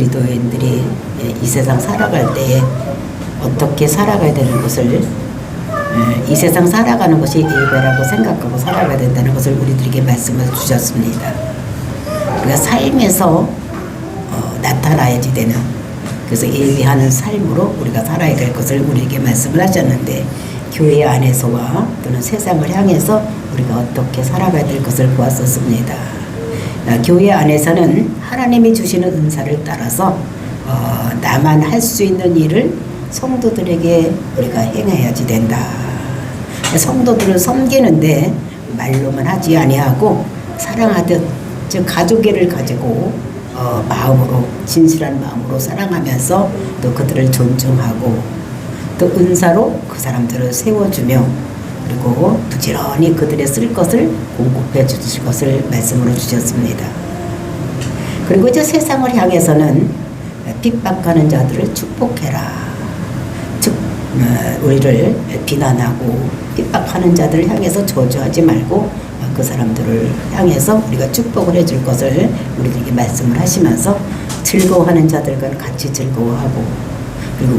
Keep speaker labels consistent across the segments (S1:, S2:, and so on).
S1: 그리스도인들이 이 세상 살아갈 때에 어떻게 살아가야 되는 것을, 이 세상 살아가는 것이 예배라고 생각하고 살아가야 된다는 것을 우리들에게 말씀을 주셨습니다. 우리가 삶에서 나타나야지 되는, 그래서 예배하는 삶으로 우리가 살아야 될 것을 우리에게 말씀을 하셨는데, 교회 안에서와 또는 세상을 향해서 우리가 어떻게 살아가야 될 것을 보았었습니다. 교회 안에서는 하나님이 주시는 은사를 따라서 나만 할 수 있는 일을 성도들에게 우리가 행해야지 된다. 성도들을 섬기는데 말로만 하지 아니하고 사랑하듯, 즉 가족애를 가지고 마음으로, 진실한 마음으로 사랑하면서 또 그들을 존중하고 또 은사로 그 사람들을 세워주며, 그리고 부지런히 그들의 쓸 것을 공급해 주실 것을 말씀으로 주셨습니다. 그리고 이제 세상을 향해서는 핍박하는 자들을 축복해라. 즉 우리를 비난하고 핍박하는 자들을 향해서 저주하지 말고 그 사람들을 향해서 우리가 축복을 해줄 것을 우리들에게 말씀을 하시면서, 즐거워하는 자들과는 같이 즐거워하고, 그리고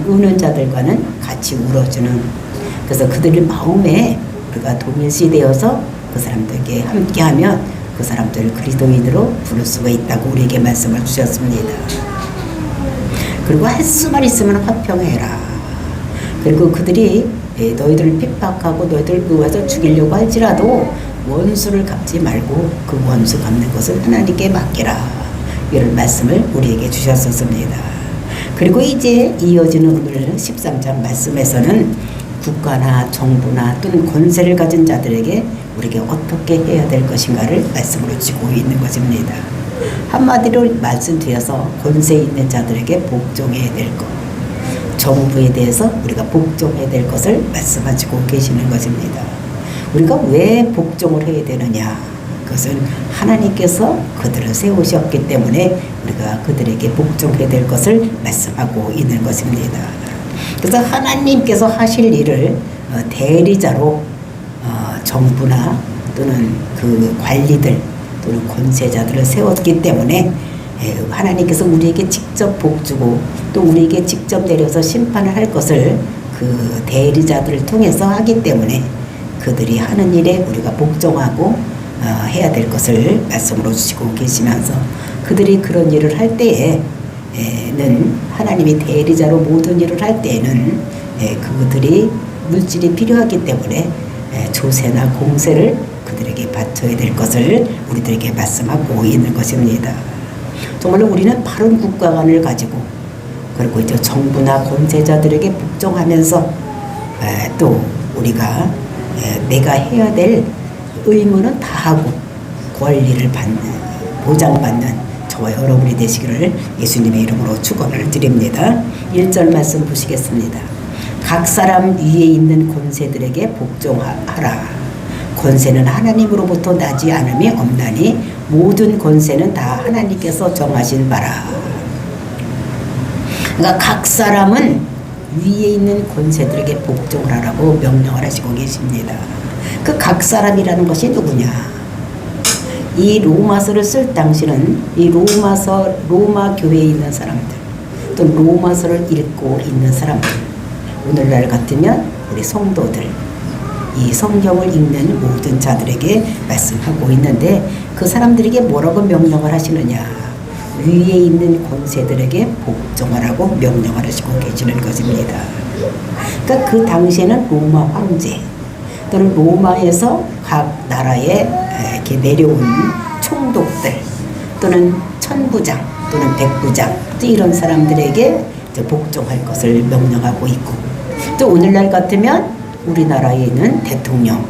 S1: 우는 자들과는 같이 울어주는, 그래서 그들의 마음에 우리가 동일시되어서 그 사람들에게 함께하면 그 사람들을 그리스도인으로 부를 수가 있다고 우리에게 말씀을 주셨습니다. 그리고 할 수만 있으면 화평해라. 그리고 그들이 너희들을 핍박하고 너희들을 모아서 죽이려고 할지라도 원수를 갚지 말고 그 원수 갚는 것을 하나님께 맡기라. 이런 말씀을 우리에게 주셨었습니다. 그리고 이제 이어지는 오늘 13장 말씀에서는 국가나 정부나 또는 권세를 가진 자들에게 우리에게 어떻게 해야 될 것인가를 말씀으로 주고 있는 것입니다. 한마디로 말씀드려서 권세 있는 자들에게 복종해야 될 것, 정부에 대해서 우리가 복종해야 될 것을 말씀하시고 계시는 것입니다. 우리가 왜 복종을 해야 되느냐? 그것은 하나님께서 그들을 세우셨기 때문에 우리가 그들에게 복종해야 될 것을 말씀하고 있는 것입니다. 그래서 하나님께서 하실 일을 대리자로 정부나 또는 그 관리들 또는 권세자들을 세웠기 때문에 하나님께서 우리에게 직접 복주고 또 우리에게 직접 내려서 심판을 할 것을 그 대리자들을 통해서 하기 때문에 그들이 하는 일에 우리가 복종하고 해야 될 것을 말씀으로 주시고 계시면서, 그들이 그런 일을 할 때에는 하나님이 대리자로 모든 일을 할 때에는 그들이 물질이 필요하기 때문에 조세나 공세를 그들에게 바쳐야 될 것을 우리들에게 말씀하고 있는 것입니다. 정말로 우리는 바른 국가관을 가지고, 그리고 이제 정부나 권세자들에게 복종하면서 또 우리가 내가 해야 될 의무는 다하고 권리를 받는, 보장받는 저와 여러분이 되시기를 예수님의 이름으로 축원을 드립니다. 1절 말씀 보시겠습니다. 각 사람 위에 있는 권세들에게 복종하라. 권세는 하나님으로부터 나지 않음이 없나니 모든 권세는 다 하나님께서 정하신 바라. 그러니까 각 사람은 위에 있는 권세들에게 복종을 하라고 명령을 하시고 계십니다. 그 각 사람이라는 것이 누구냐? 이 로마서를 쓸 당시는 이 로마 교회에 있는 사람들, 또 로마서를 읽고 있는 사람들, 오늘날 같으면 우리 성도들, 이 성경을 읽는 모든 자들에게 말씀하고 있는데, 그 사람들에게 뭐라고 명령을 하시느냐? 위에 있는 권세들에게 복종하라고 명령을 하시고 계시는 것입니다. 그러니까 그 당시에는 로마 황제 또는 로마에서 각 나라에 이렇게 내려온 총독들 또는 천부장 또는 백부장, 또 이런 사람들에게 복종할 것을 명령하고 있고, 또 오늘날 같으면 우리나라에 있는 대통령,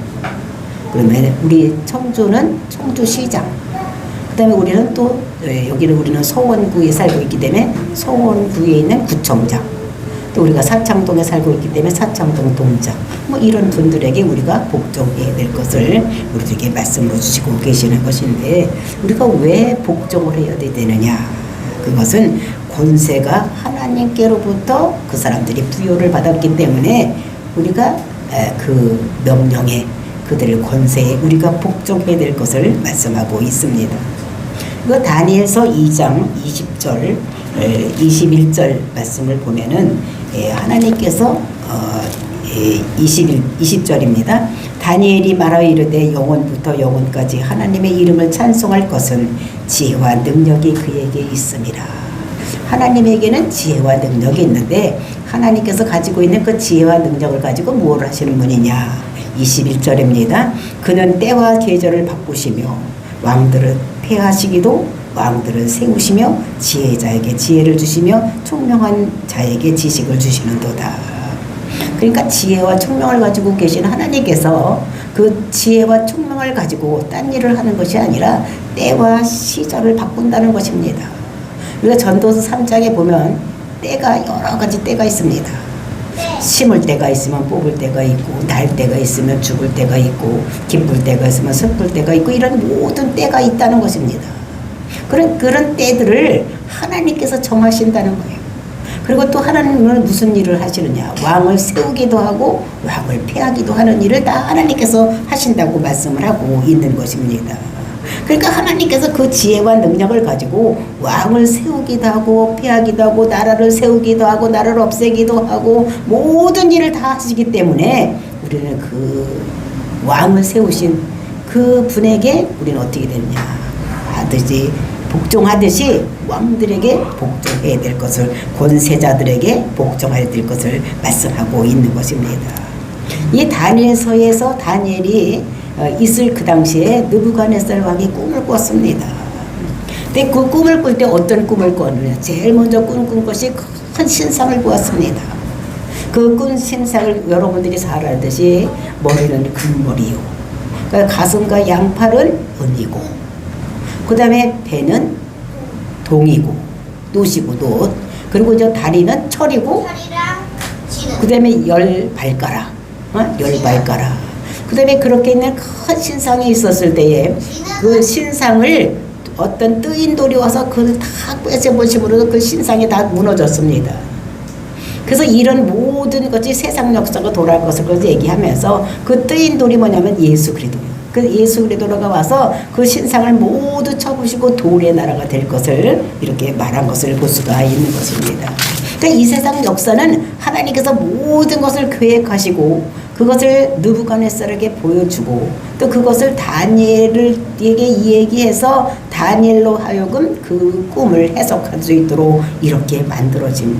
S1: 그러면 우리 청주는 청주시장, 그 다음에 우리는 또 여기는 우리는 서원구에 살고 있기 때문에 서원구에 있는 구청장, 또 우리가 사창동에 살고 있기 때문에 사창동 동장, 뭐 이런 분들에게 우리가 복종해야 될 것을 우리들에게 말씀으로 주시고 계시는 것인데, 우리가 왜 복종을 해야 되느냐? 그것은 권세가 하나님께로부터 그 사람들이 부여를 받았기 때문에 우리가 그 명령에, 그들의 권세에 우리가 복종해야 될 것을 말씀하고 있습니다. 이거 다니엘서 2장 20절 21절 말씀을 보면은 하나님께서 20절입니다. 다니엘이 말하여 이르되 영원부터 영원까지 하나님의 이름을 찬송할 것은 지혜와 능력이 그에게 있음이라. 하나님에게는 지혜와 능력이 있는데 하나님께서 가지고 있는 그 지혜와 능력을 가지고 무엇을 하시는 분이냐. 21절입니다. 그는 때와 계절을 바꾸시며 왕들을 폐하시기도 왕들을 세우시며 지혜자에게 지혜를 주시며 총명한 자에게 지식을 주시는도다. 그러니까 지혜와 총명을 가지고 계신 하나님께서 그 지혜와 총명을 가지고 딴 일을 하는 것이 아니라 때와 시절을 바꾼다는 것입니다. 우리가 전도서 3장에 보면 때가 여러 가지 때가 있습니다. 심을 때가 있으면 뽑을 때가 있고, 날 때가 있으면 죽을 때가 있고, 기쁠 때가 있으면 슬플 때가 있고, 이런 모든 때가 있다는 것입니다. 그런 때들을 하나님께서 정하신다는 거예요. 그리고 또 하나님은 무슨 일을 하시느냐. 왕을 세우기도 하고 왕을 폐하기도 하는 일을 다 하나님께서 하신다고 말씀을 하고 있는 것입니다. 그러니까 하나님께서 그 지혜와 능력을 가지고 왕을 세우기도 하고 폐하기도 하고 나라를 세우기도 하고 나라를 없애기도 하고 모든 일을 다 하시기 때문에 우리는 그 왕을 세우신 그 분에게 우리는 어떻게 되느냐 하듯이 복종하듯이 왕들에게 복종해야 될 것을, 권세자들에게 복종해야 될 것을 말씀하고 있는 것입니다. 이 다니엘서에서 다니엘이 있을 그 당시에 느부갓네살 왕이 꿈을 꿨습니다. 근데 그 꿈을 꿀 때 어떤 꿈을 꿨느냐. 제일 먼저 꾼 것이 큰 신상을 보았습니다. 그 꾼 신상을 여러분들이 잘 알듯이 머리는 금머리요. 그러니까 가슴과 양팔은 은이고, 그 다음에 배는 동이고, 노시고, 노. 그리고 저 다리는 철이고, 그 다음에 10발가락. 10발가락. 그 다음에 그렇게 있는 큰 신상이 있었을 때에 그 신상을 어떤 뜨인 돌이 와서 그걸 다 꿰매버심으로 그 신상이 다 무너졌습니다. 그래서 이런 모든 것이 세상 역사가 돌아갈 것을 얘기하면서 그 뜨인 돌이 뭐냐면 예수 그리스도예요. 그 예수 그리스도가 와서 그 신상을 모두 쳐부시고 돌의 나라가 될 것을 이렇게 말한 것을 볼 수가 있는 것입니다. 그러니까 이 세상 역사는 하나님께서 모든 것을 계획하시고 그것을 느부갓네살에게 보여주고 또 그것을 다니엘에게 이야기해서 다니엘로 하여금 그 꿈을 해석할 수 있도록 이렇게 만들어진.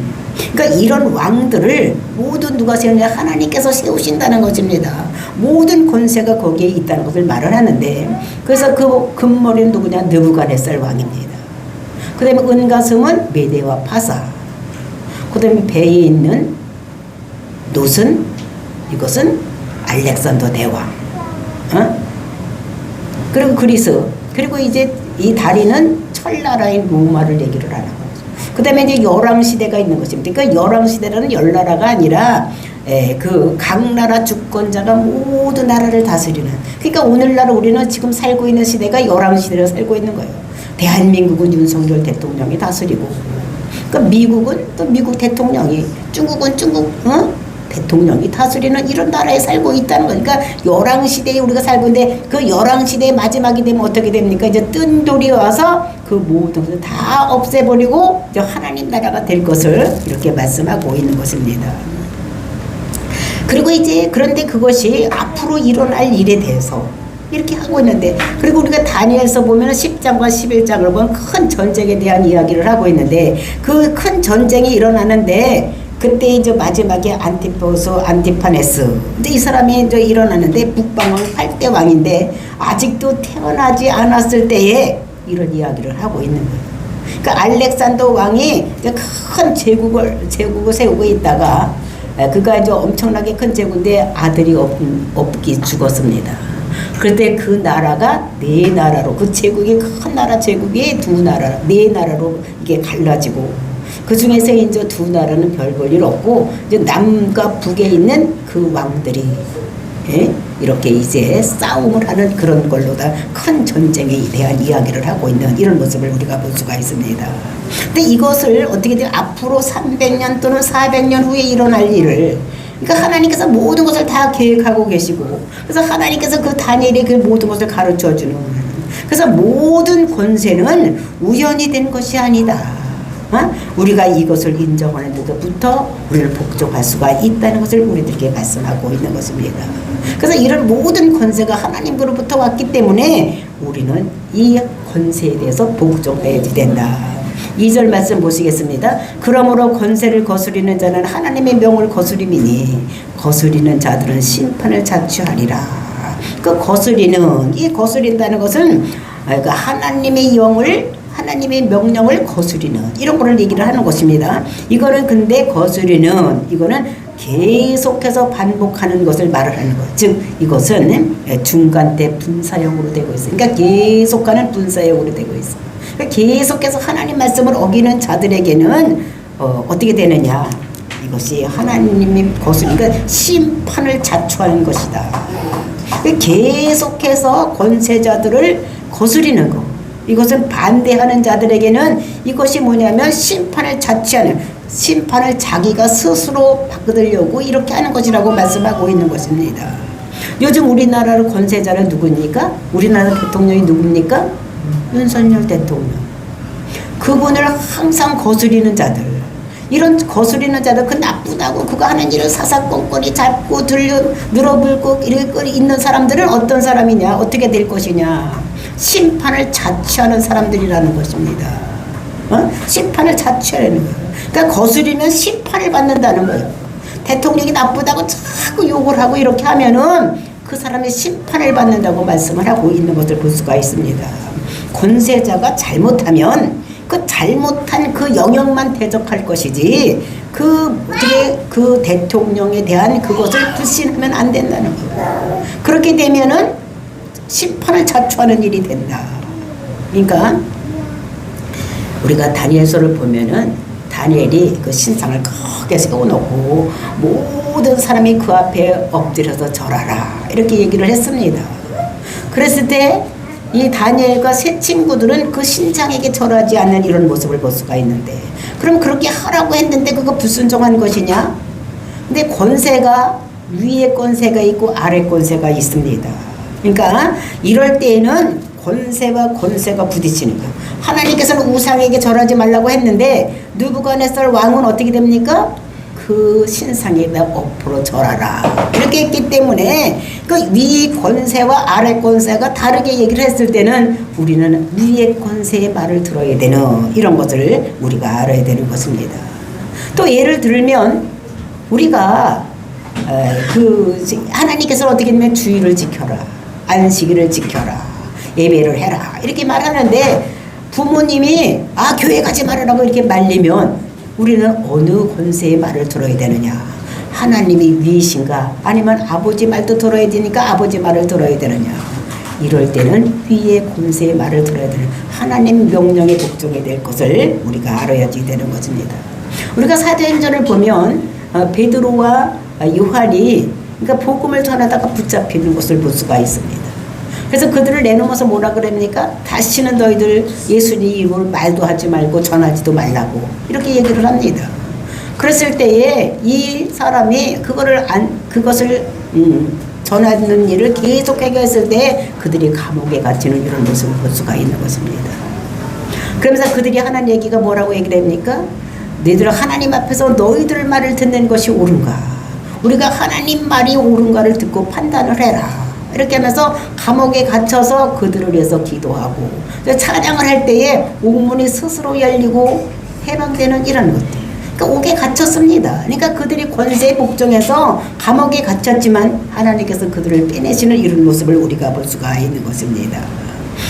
S1: 그러니까 이런 왕들을 모두 누가 세우냐? 하나님께서 세우신다는 것입니다. 모든 권세가 거기에 있다는 것을 말을 하는데, 그래서 그 금머리는 누구냐? 느부갓네살 왕입니다. 그 다음에 은가슴은 메대와 파사, 그 다음에 배에 있는 놋은 이것은 알렉산더 대왕, 그리고 그리스, 그리고 이제 이 다리는 철나라인 로마를 얘기를 하는 거죠. 그 다음에 이제 열왕시대가 있는 것입니다. 그러니까 열왕시대라는 열나라가 아니라 그 각 나라 주권자가 모두 나라를 다스리는. 그러니까 오늘날 우리는 지금 살고 있는 시대가 열왕시대를 살고 있는 거예요. 대한민국은 윤석열 대통령이 다스리고, 그러니까 미국은 또 미국 대통령이, 중국은 중국 대통령이 다스리는 이런 나라에 살고 있다는 거니까 열왕시대에 우리가 살고 있는데 그 열왕시대의 마지막이 되면 어떻게 됩니까? 이제 뜬 돌이 와서 그 모든 것을 다 없애버리고 이제 하나님 나라가 될 것을 이렇게 말씀하고 있는 것입니다. 그리고 이제 그런데 그것이 앞으로 일어날 일에 대해서 이렇게 하고 있는데, 그리고 우리가 다니엘서 보면 10장과 11장을 보면 큰 전쟁에 대한 이야기를 하고 있는데, 그 큰 전쟁이 일어나는데 그때 이제 마지막에 안티파네스 이제 이 사람이 이제 일어나는데 북방왕 8대 왕인데 아직도 태어나지 않았을 때에 이런 이야기를 하고 있는 거예요. 그러니까 알렉산더 왕이 이제 큰 제국을 세우고 있다가 그가 이제 엄청나게 큰 제국인데 아들이 없기 죽었습니다. 그런데 그 나라가 네 나라로, 그 제국이 큰 나라 제국이 두 나라, 네 나라로 이게 갈라지고, 그 중에서 이제 두 나라는 별 볼 일 없고 이제 남과 북에 있는 그 왕들이 이렇게 이제 싸움을 하는 그런 걸로 다 큰 전쟁에 대한 이야기를 하고 있는 이런 모습을 우리가 볼 수가 있습니다. 근데 이것을 어떻게 돼? 앞으로 300년 또는 400년 후에 일어날 일을, 그러니까 하나님께서 모든 것을 다 계획하고 계시고, 그래서 하나님께서 그 다니엘이 그 모든 것을 가르쳐 주는, 그래서 모든 권세는 우연히 된 것이 아니다. 우리가 이것을 인정하는 데부터 우리를 복종할 수가 있다는 것을 우리들에게 말씀하고 있는 것입니다. 그래서 이런 모든 권세가 하나님으로부터 왔기 때문에 우리는 이 권세에 대해서 복종해야 된다. 2절 말씀 보시겠습니다. 그러므로 권세를 거스리는 자는 하나님의 명을 거스림이니 거스리는 자들은 심판을 자취하리라. 그 거스리는, 이 거스린다는 것은 하나님의 영을, 하나님의 명령을 거스리는 이런 거를 얘기를 하는 것입니다. 이거는 근데 거스리는, 이거는 계속해서 반복하는 것을 말을 하는 거예요. 즉 이것은 중간대 분사형으로 되고 있어요. 그러니까 계속하는 분사형으로 되고 있어요. 그러니까 계속해서 하나님 말씀을 어기는 자들에게는 어떻게 되느냐, 이것이 하나님이 거스르니까 심판을 자초하는 것이다. 계속해서 권세자들을 거스리는 것, 이것은 반대하는 자들에게는 이것이 뭐냐면 심판을 자취하는, 심판을 자기가 스스로 받으려고 이렇게 하는 것이라고 말씀하고 있는 것입니다. 요즘 우리나라의 권세자는 누굽니까? 우리나라 대통령이 누굽니까? 윤석열 대통령. 그분을 항상 거스리는 자들, 이런 거스리는 자들, 그 나쁘다고 그거 하는 일을 사사건건이 잡고 늘어불고 이렇게 있는 사람들은 어떤 사람이냐, 어떻게 될 것이냐, 심판을 자취하는 사람들이라는 것입니다. 심판을 자취하는 거예요. 그러니까 거스리면 심판을 받는다는 거예요. 대통령이 나쁘다고 자꾸 욕을 하고 이렇게 하면은 그 사람이 심판을 받는다고 말씀을 하고 있는 것을 볼 수가 있습니다. 권세자가 잘못하면 그 잘못한 그 영역만 대적할 것이지 그 대통령에 대한 그것을 불신하면 안 된다는 거예요. 그렇게 되면은 심판을 자초하는 일이 된다. 그러니까 우리가 다니엘서를 보면은 다니엘이 그 신상을 크게 세워놓고 모든 사람이 그 앞에 엎드려서 절하라 이렇게 얘기를 했습니다. 그랬을 때 이 다니엘과 세 친구들은 그 신상에게 절하지 않는 이런 모습을 볼 수가 있는데, 그럼 그렇게 하라고 했는데 그거 불순종한 것이냐? 근데 권세가 위에 권세가 있고 아래 권세가 있습니다. 그러니까 이럴 때에는 권세와 권세가 부딪히는 거예요. 하나님께서는 우상에게 절하지 말라고 했는데 느부갓네살 왕은 어떻게 됩니까? 그 신상에다 엎으로 절하라 이렇게 했기 때문에 그 위 권세와 아래 권세가 다르게 얘기를 했을 때는 우리는 위의 권세의 말을 들어야 되는, 이런 것을 우리가 알아야 되는 것입니다. 또 예를 들면 우리가 하나님께서는 어떻게 하면 주의를 지켜라, 안식일을 지켜라, 예배를 해라 이렇게 말하는데 부모님이 교회 가지 말으라고 이렇게 말리면 우리는 어느 권세의 말을 들어야 되느냐? 하나님이 위이신가? 아니면 아버지 말도 들어야 되니까 아버지 말을 들어야 되느냐? 이럴 때는 위의 권세의 말을 들어야 되는, 하나님 명령에 복종해야 될 것을 우리가 알아야지 되는 것입니다. 우리가 사도행전을 보면 베드로와 요한이 그러니까 복음을 전하다가 붙잡히는 것을 볼 수가 있습니다. 그래서 그들을 내놓아서 뭐라 그럽니까? 다시는 너희들 예수님 이름으로 말도 하지 말고 전하지도 말라고 이렇게 얘기를 합니다. 그랬을 때에 이 사람이 그것을 전하는 일을 계속하게 했을 때 그들이 감옥에 갇히는 이런 모습을 볼 수가 있는 것입니다. 그러면서 그들이 하는 얘기가 뭐라고 얘기를 합니까? 너희들 하나님 앞에서 너희들 말을 듣는 것이 옳은가? 우리가 하나님 말이 옳은가를 듣고 판단을 해라. 이렇게 하면서 감옥에 갇혀서 그들을 위해서 기도하고 찬양을 할 때에 옥문이 스스로 열리고 해방되는 이런 것들. 그러니까 옥에 갇혔습니다. 그러니까 그들이 권세에 복종해서 감옥에 갇혔지만 하나님께서 그들을 빼내시는 이런 모습을 우리가 볼 수가 있는 것입니다.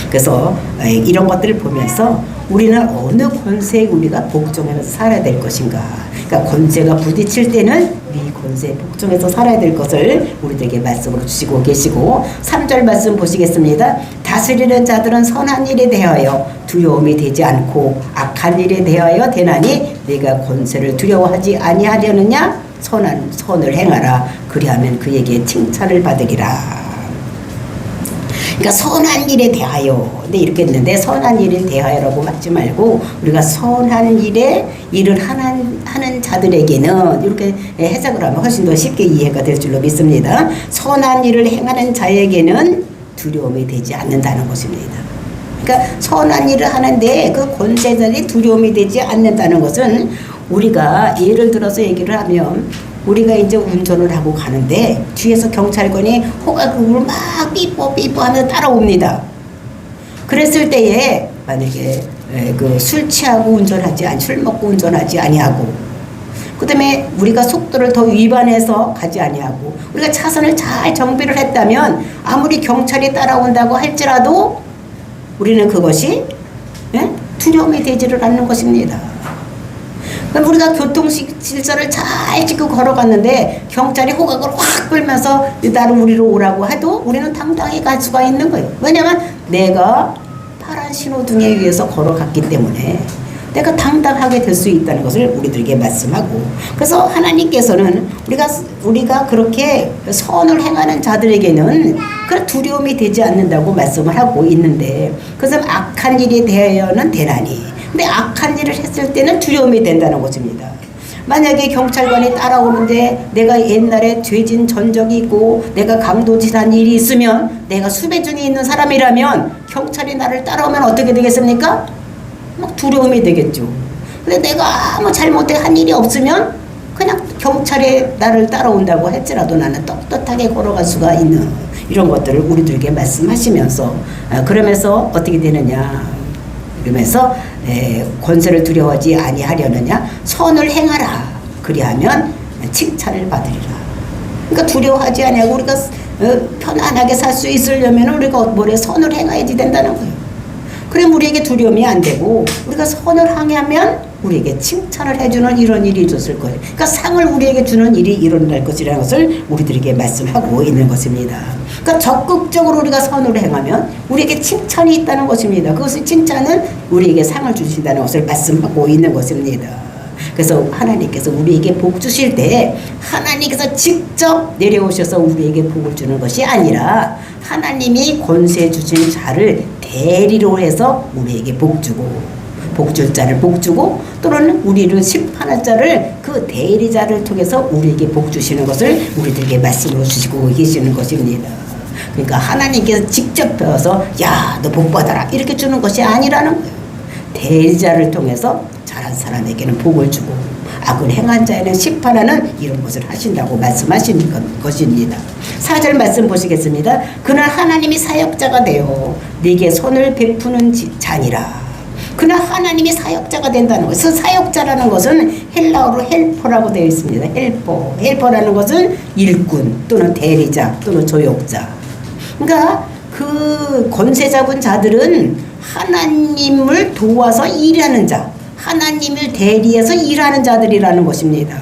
S1: 그래서 이런 것들을 보면서 우리는 어느 권세에 우리가 복종하면서 살아야 될 것인가. 그러니까 권세가 부딪힐 때는 위 권세에 복종해서 살아야 될 것을 우리들에게 말씀으로 주시고 계시고, 3절 말씀 보시겠습니다. 다스리는 자들은 선한 일에 대하여 두려움이 되지 않고 악한 일에 대하여 되나니 네가 권세를 두려워하지 아니하려느냐? 선을 행하라. 그리하면 그에게 칭찬을 받으리라. 그러니까 선한 일에 대하여, 근데 이렇게 했는데 선한 일에 대하여라고 하지 말고 우리가 선한 일을 하는 자들에게는 이렇게 해석을 하면 훨씬 더 쉽게 이해가 될 줄로 믿습니다. 선한 일을 행하는 자에게는 두려움이 되지 않는다는 것입니다. 그러니까 선한 일을 하는데 그 권세자들이 두려움이 되지 않는다는 것은 우리가 예를 들어서 얘기를 하면 우리가 이제 운전을 하고 가는데 뒤에서 경찰관이 호각으로 막 삐뽀 하면서 따라옵니다. 그랬을 때에 만약에 그 술 취하고 운전하지 술 먹고 운전하지 아니하고 그다음에 우리가 속도를 더 위반해서 가지 아니하고 우리가 차선을 잘 정비를 했다면 아무리 경찰이 따라온다고 할지라도 우리는 그것이 두려움이 되지를 않는 것입니다. 그럼 우리가 교통 질서를 잘 지키고 걸어갔는데 경찰이 호각을 확 불면서 나를 우리로 오라고 해도 우리는 당당히 갈 수가 있는 거예요. 왜냐하면 내가 파란 신호등에 의해서 걸어갔기 때문에 내가 당당하게 될 수 있다는 것을 우리들에게 말씀하고, 그래서 하나님께서는 우리가 그렇게 선을 행하는 자들에게는 그런 두려움이 되지 않는다고 말씀을 하고 있는데, 그래서 악한 일에 대하여는 되나니, 근데 악한 일을 했을 때는 두려움이 된다는 것입니다. 만약에 경찰관이 따라오는데 내가 옛날에 죄진 전적이 있고 내가 강도질한 일이 있으면, 내가 수배 중에 있는 사람이라면 경찰이 나를 따라오면 어떻게 되겠습니까? 막 두려움이 되겠죠. 근데 내가 아무 잘못한 일이 없으면 그냥 경찰이 나를 따라온다고 할지라도 나는 떳떳하게 걸어갈 수가 있는 이런 것들을 우리들에게 말씀하시면서, 그러면서 어떻게 되느냐, 그러면서 권세를 두려워하지 아니하려느냐, 선을 행하라, 그리하면 칭찬을 받으리라. 그러니까 두려워하지 아니하고 우리가 편안하게 살 수 있으려면 우리가 뭐래, 선을 행해야지 된다는 거예요. 그럼 우리에게 두려움이 안 되고 우리가 선을 행하면 우리에게 칭찬을 해주는 이런 일이 있었을 거예요. 그러니까 상을 우리에게 주는 일이 일어날 것이라는 것을 우리들에게 말씀하고 있는 것입니다. 그러니까 적극적으로 우리가 선을 행하면 우리에게 칭찬이 있다는 것입니다. 그것을 칭찬은 우리에게 상을 주신다는 것을 말씀하고 있는 것입니다. 그래서 하나님께서 우리에게 복 주실 때 하나님께서 직접 내려오셔서 우리에게 복을 주는 것이 아니라 하나님이 권세 주신 자를 대리로 해서 우리에게 복 주고, 복 줄 자를 복 주고, 또는 우리를 심판할 자를 그 대리자를 통해서 우리에게 복 주시는 것을 우리들에게 말씀으로 주시고 계시는 것입니다. 그러니까 하나님께서 직접 배워서 야, 너 복 받아라 이렇게 주는 것이 아니라는 거예요. 대리자를 통해서 잘한 사람에게는 복을 주고 악을 행한 자에는 심판하는 이런 것을 하신다고 말씀하시는 것입니다. 4절 말씀 보시겠습니다. 그날 하나님이 사역자가 되어 네게 선을 베푸는 자니라. 그날 하나님이 사역자가 된다는 것. 그 사역자라는 것은 헬라어로 헬퍼라고 되어 있습니다. 헬퍼라는 것은 일꾼 또는 대리자 또는 조역자. 그러니까 그 권세 잡은 자들은 하나님을 도와서 일하는 자, 하나님을 대리해서 일하는 자들이라는 것입니다.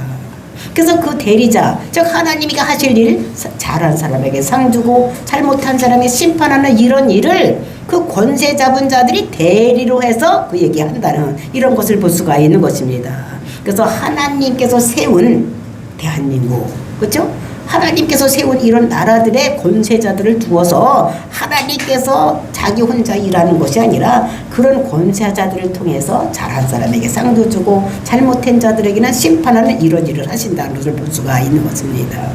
S1: 그래서 그 대리자, 즉 하나님이 하실 일, 잘한 사람에게 상 주고 잘못한 사람에게 심판하는 이런 일을 그 권세 잡은 자들이 대리로 해서 그 얘기한다는 이런 것을 볼 수가 있는 것입니다. 그래서 하나님께서 세운 대한민국, 그렇죠? 하나님께서 세운 이런 나라들의 권세자들을 두어서 하나님께서 자기 혼자 일하는 것이 아니라 그런 권세자들을 통해서 잘한 사람에게 상도 주고 잘못한 자들에게는 심판하는 이런 일을 하신다는 것을 볼 수가 있는 것입니다.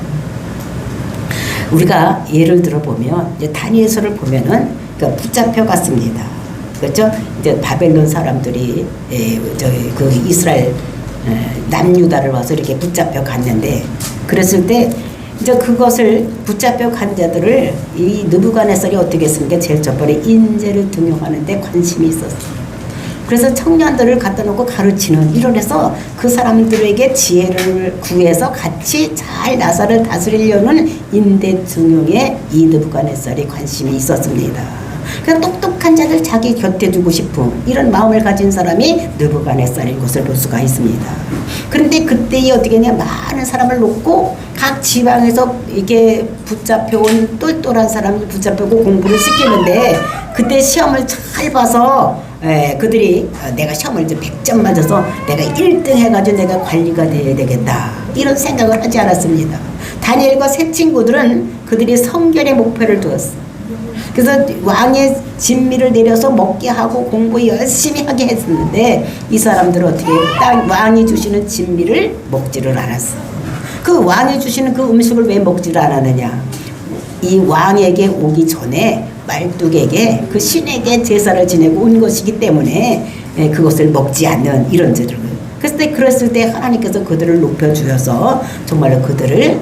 S1: 우리가 예를 들어 보면 이제 다니엘서를 보면은 붙잡혀 갔습니다. 그렇죠? 이제 바벨론 사람들이 그 이스라엘 남유다를 와서 이렇게 붙잡혀 갔는데, 그랬을 때 이제 그것을 붙잡혀 간 자들을 이 느부갓네살이 어떻게 했습니까? 제일 첫 번째 인재를 등용하는데 관심이 있었어요. 그래서 청년들을 갖다 놓고 가르치는, 이런해서 그 사람들에게 지혜를 구해서 같이 잘 나라를 다스리려는 인재 등용에 이 느부갓네살이 관심이 있었습니다. 그래서 똑똑한 자들 자기 곁에 두고 싶은 이런 마음을 가진 사람이 느부갓네살인 것을 볼 수가 있습니다. 그런데 그때 어떻게 했냐, 많은 사람을 놓고 각 지방에서 이렇게 붙잡혀온 똘똘한 사람을 붙잡혀고 공부를 시키는데, 그때 시험을 잘 봐서 그들이 내가 시험을 이제 100점 맞아서 내가 1등 해가지고 내가 관리가 돼야 되겠다 이런 생각을 하지 않았습니다. 다니엘과 세 친구들은 그들이 성결의 목표를 두었어. 그래서 왕의 진미를 내려서 먹게 하고 공부 열심히 하게 했었는데, 이 사람들은 어떻게 딱 왕이 주시는 진미를 먹지를 않았어. 그 왕이 주시는 그 음식을 왜 먹지를 않았느냐, 이 왕에게 오기 전에 말뚝에게 그 신에게 제사를 지내고 온 것이기 때문에 그것을 먹지 않는 이런 제들. 그랬을 때 하나님께서 그들을 높여주셔서 정말로 그들을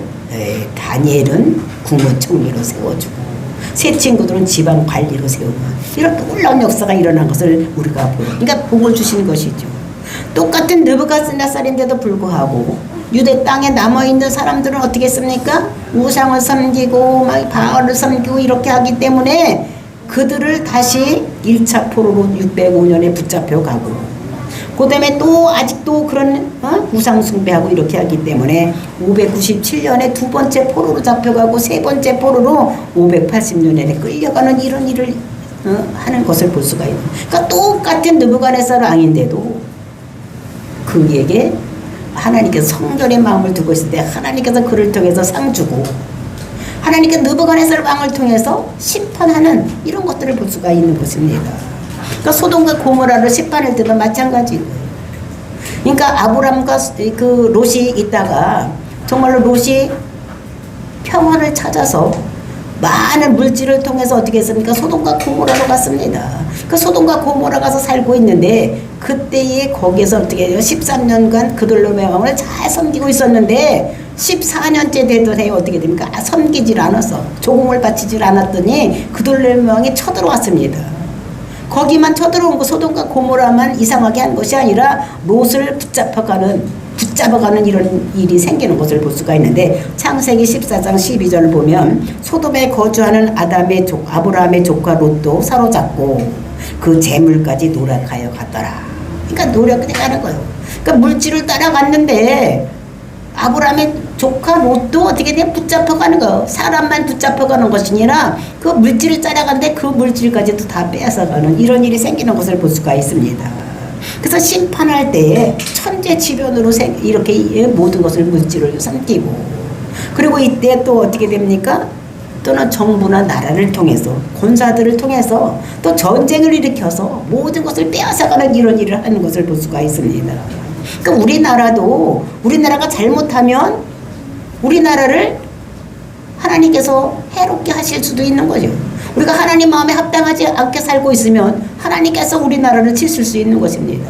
S1: 다니엘은 국무총리로 세워주고 세 친구들은 지방 관리로 세우고 이런 놀라운 역사가 일어난 것을 우리가 보여. 그러니까 복을 주시는 것이죠. 똑같은 느부갓네살인데도 불구하고 유대 땅에 남아있는 사람들은 어떻게 했습니까? 우상을 섬기고 막 바알을 섬기고 이렇게 하기 때문에 그들을 다시 1차 포로로 605년에 붙잡혀가고 그 다음에 또 아직도 그런 우상 숭배하고 이렇게 하기 때문에 597년에 두 번째 포로로 잡혀가고 세 번째 포로로 580년에 끌려가는 이런 일을 하는 것을 볼 수가 있는. 그러니까 똑같은 느부갓네살 왕인데도 그에게 하나님께서 성결의 마음을 두고 있을 때 하나님께서 그를 통해서 상 주고 하나님께서 느부갓네살 왕을 통해서 심판하는 이런 것들을 볼 수가 있는 것입니다. 그러니까 소돔과 고모라를 심판할 때도 마찬가지고요. 그러니까 아브람과 그 롯이 있다가 정말로 롯이 평화를 찾아서 많은 물질을 통해서 어떻게 했습니까? 소돔과 고모라로 갔습니다. 그 소돔과 고모라 가서 살고 있는데 그때에 거기에서 어떻게 해요? 13년간 그들로 마음을 잘 섬기고 있었는데 14년째 되더니 어떻게 됩니까? 섬기질 않아서 조공을 바치질 않았더니 그들로 마음이 쳐들어왔습니다. 거기만 쳐들어온 거 소돔과 고모라만 이상하게 한 것이 아니라 롯을 붙잡아가는 이런 일이 생기는 것을 볼 수가 있는데 창세기 14장 12절을 보면 소돔에 거주하는 아브라함의 조카 롯도 사로잡고 그 재물까지 노력하여 갔더라. 그러니까 노력이 가는 거예요. 그러니까 물질을 따라갔는데 아브라함의 조카 롯도 어떻게 돼? 붙잡혀가는 거예요. 사람만 붙잡혀가는 것이 아니라 그 물질을 따라가는데 그 물질까지도 다 빼앗아가는 이런 일이 생기는 것을 볼 수가 있습니다. 그래서 심판할 때에 천재지변으로 이렇게 모든 것을 물질을 삼키고 그리고 이때 또 어떻게 됩니까? 또는 정부나 나라를 통해서 권사들을 통해서 또 전쟁을 일으켜서 모든 것을 빼앗아가는 이런 일을 하는 것을 볼 수가 있습니다. 그러니까 우리나라가 잘못하면 우리나라를 하나님께서 해롭게 하실 수도 있는 거죠. 우리가 하나님 마음에 합당하지 않게 살고 있으면 하나님께서 우리나라를 치실 수 있는 것입니다.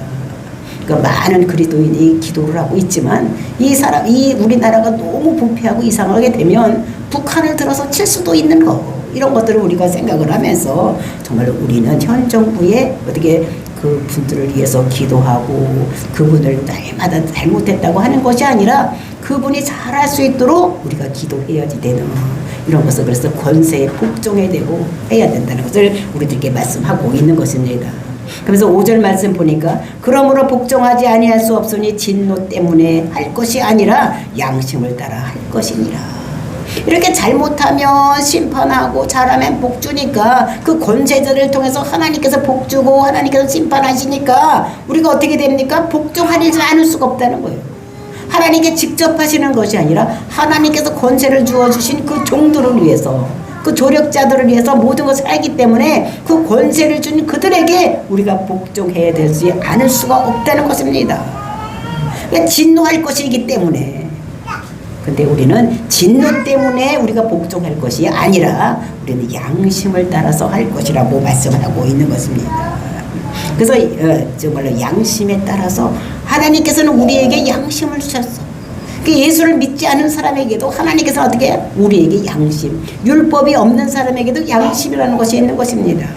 S1: 그러니까 많은 그리스도인이 기도를 하고 있지만 이 우리나라가 너무 부패하고 이상하게 되면 북한을 들어서 칠 수도 있는 거 이런 것들을 우리가 생각을 하면서 정말 우리는 현 정부에 어떻게 그 분들을 위해서 기도하고 그분을 날마다 잘못했다고 하는 것이 아니라 그분이 잘할 수 있도록 우리가 기도해야지 되는 이런 것을 그래서 권세에 복종해야 되고 해야 된다는 것을 우리들께 말씀하고 있는 것입니다. 그래서 5절 말씀 보니까 그러므로 복종하지 아니할 수 없으니 진노 때문에 할 것이 아니라 양심을 따라 할 것이니라. 이렇게 잘못하면 심판하고 잘하면 복주니까 그 권세자를 통해서 하나님께서 복주고 하나님께서 심판하시니까 우리가 어떻게 됩니까? 복종하지 않을 수가 없다는 거예요. 하나님께 직접 하시는 것이 아니라 하나님께서 권세를 주어주신 그 종들을 위해서 그 조력자들을 위해서 모든 것을 알기 때문에 그 권세를 준 그들에게 우리가 복종해야 되지 않을 수가 없다는 것입니다. 진노할 것이기 때문에 근데 우리는 진노 때문에 우리가 복종할 것이 아니라 우리는 양심을 따라서 할 것이라고 말씀을 하고 있는 것입니다. 그래서 정말로 양심에 따라서 하나님께서는 우리에게 양심을 주셨어. 예수를 믿지 않은 사람에게도 하나님께서 어떻게 우리에게 양심, 율법이 없는 사람에게도 양심이라는 것이 있는 것입니다.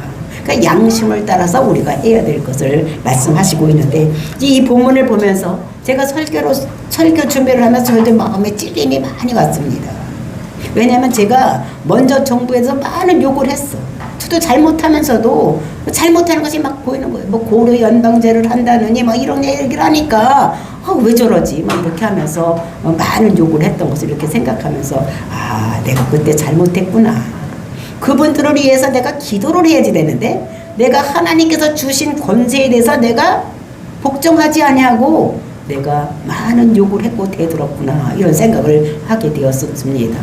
S1: 그러니까 양심을 따라서 우리가 해야 될 것을 말씀하시고 있는데 이 본문을 보면서 제가 설교 준비를 하면서 저희들 마음에 찔림이 많이 왔습니다. 왜냐하면 제가 먼저 정부에서 많은 욕을 했어. 저도 잘못하면서도 잘못하는 것이 막 보이는 거예요. 뭐 고려 연방제를 한다느니 막 이런 얘기를 하니까 왜 저러지? 막 이렇게 하면서 많은 욕을 했던 것을 이렇게 생각하면서 내가 그때 잘못했구나. 그분들을 위해서 내가 기도를 해야지 되는데 내가 하나님께서 주신 권세에 대해서 내가 복종하지 아니하고 내가 많은 욕을 했고 되들었구나 이런 생각을 하게 되었습니다.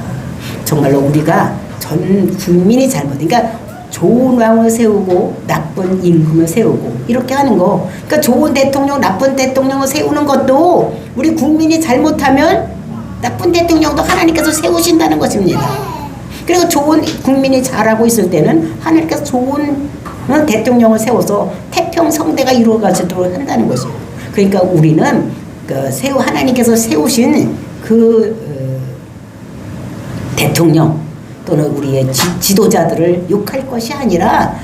S1: 정말로 우리가 전 국민이 그러니까 좋은 왕을 세우고 나쁜 임금을 세우고 이렇게 하는 거 그러니까 좋은 대통령 나쁜 대통령을 세우는 것도 우리 국민이 잘못하면 나쁜 대통령도 하나님께서 세우신다는 것입니다. 그리고 좋은 국민이 잘하고 있을 때는 하나님께서 좋은 대통령을 세워서 태평성대가 이루어가지도록 한다는 것이에요. 그러니까 우리는 하나님께서 세우신 대통령 또는 우리의 지도자들을 욕할 것이 아니라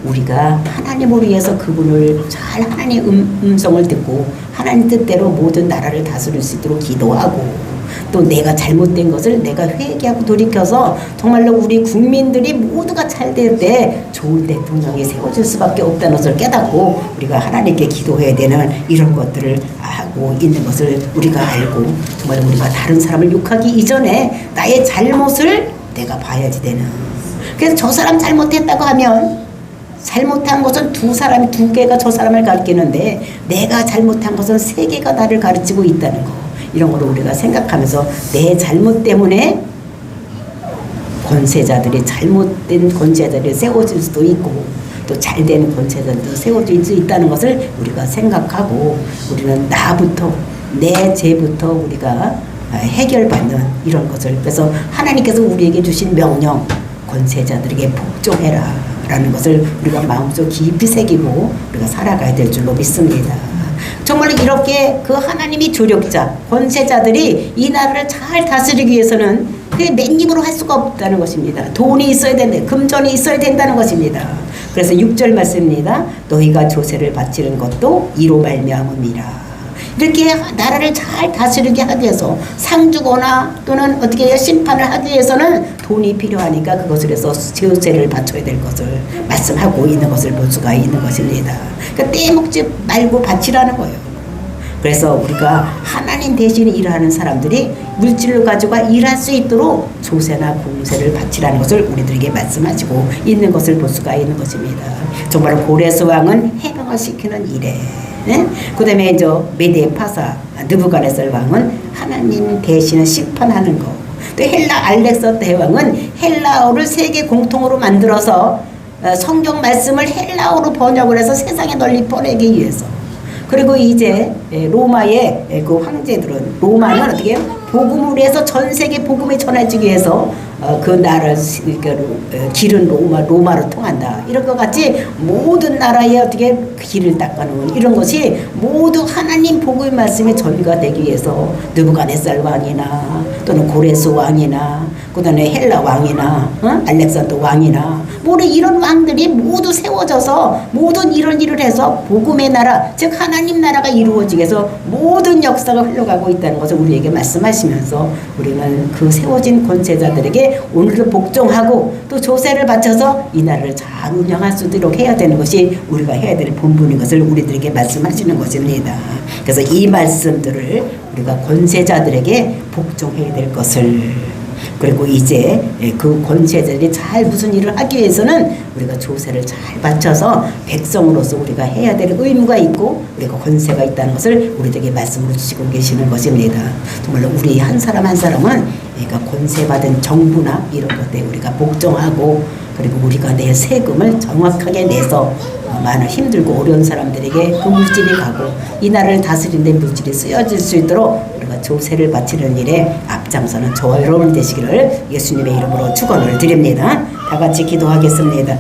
S1: 우리가 하나님을 위해서 그분을 잘 하나님의 음성을 듣고 하나님 뜻대로 모든 나라를 다스릴 수 있도록 기도하고 또 내가 잘못된 것을 내가 회개하고 돌이켜서 정말로 우리 국민들이 모두가 잘 될 때 좋은 대통령이 세워질 수밖에 없다는 것을 깨닫고 우리가 하나님께 기도해야 되는 이런 것들을 하고 있는 것을 우리가 알고 정말 우리가 다른 사람을 욕하기 이전에 나의 잘못을 내가 봐야지 되는. 그래서 저 사람 잘못했다고 하면 잘못한 것은 두 개가 저 사람을 가리키는데 내가 잘못한 것은 3개가 나를 가르치고 있다는 거. 이런 걸 우리가 생각하면서 내 잘못 때문에 잘못된 권세자들이 세워질 수도 있고 또 잘된 권세자들도 세워질 수 있다는 것을 우리가 생각하고 우리는 나부터 내 죄부터 우리가 해결받는 이런 것을 그래서 하나님께서 우리에게 주신 명령 권세자들에게 복종해라 라는 것을 우리가 마음속 깊이 새기고 우리가 살아가야 될 줄로 믿습니다. 정말 이렇게 그 하나님이 조력자, 권세자들이 이 나라를 잘 다스리기 위해서는 그게 맨입으로 할 수가 없다는 것입니다. 돈이 있어야 된다, 금전이 있어야 된다는 것입니다. 그래서 6절 말씀입니다. 너희가 조세를 바치는 것도 이로 말미암음이라. 이렇게 나라를 잘 다스리게 하기 위해서 상 주거나 또는 어떻게 심판을 하기 위해서는 돈이 필요하니까 그것을 해서 조세를 바쳐야 될 것을 말씀하고 있는 것을 볼 수가 있는 것입니다. 그러니까 떼먹지 말고 바치라는 거예요. 그래서 우리가 하나님 대신 일하는 사람들이 물질을 가지고 일할 수 있도록 조세나 공세를 바치라는 것을 우리들에게 말씀하시고 있는 것을 볼 수가 있는 것입니다. 정말 고레스 왕은 해방을 시키는 일에 그 다음에 이제 메데 파사 느부갓네살 왕은 하나님 대신에 심판하는 거. 또 헬라 알렉산더 대왕은 헬라어를 세계 공통으로 만들어서 성경 말씀을 헬라어로 번역을 해서 세상에 널리 퍼내기 위해서. 그리고 이제 로마의 그 황제들은 로마는 어떻게 복음을 위해서 전 세계 복음이 전해지기 위해서 그 나라를 길은 로마로 통한다. 이런 것 같이 모든 나라에 어떻게 길을 닦아놓은 이런 것이 모두 하나님 복음의 말씀에 전가 되기 위해서 느부갓네살 왕이나 또는 고레스 왕이나 그다음에 헬라 왕이나 알렉산더 왕이나 모두 이런 왕들이 모두 세워져서 모든 이런 일을 해서 복음의 나라 즉 하나님 나라가 이루어지기 위해서 모든 역사가 흘러가고 있다는 것을 우리에게 말씀하시면서 우리는 그 세워진 권세자들에게 오늘도 복종하고 또 조세를 바쳐서 이 나라를 잘 운영할 수 있도록 해야 되는 것이 우리가 해야 될 본분인 것을 우리들에게 말씀하시는 것입니다. 그래서 이 말씀들을 우리가 권세자들에게 복종해야 될 것을 그리고 이제 그 권세자들이 잘 무슨 일을 하기 위해서는 우리가 조세를 잘 바쳐서 백성으로서 우리가 해야 될 의무가 있고 우리가 권세가 있다는 것을 우리에게 말씀으로 주시고 계시는 것입니다. 정말로 우리 한 사람 한 사람은 그러니까 권세받은 정부나 이런 것에 우리가 복종하고 그리고 우리가 낼 세금을 정확하게 내서 많은 힘들고 어려운 사람들에게 그 물질이 가고 이 나라를 다스리는 데 물질이 쓰여질 수 있도록 우리가 조세를 바치는 일에 앞장서는 저와 여러분 되시기를 예수님의 이름으로 축원을 드립니다. 다 같이 기도하겠습니다.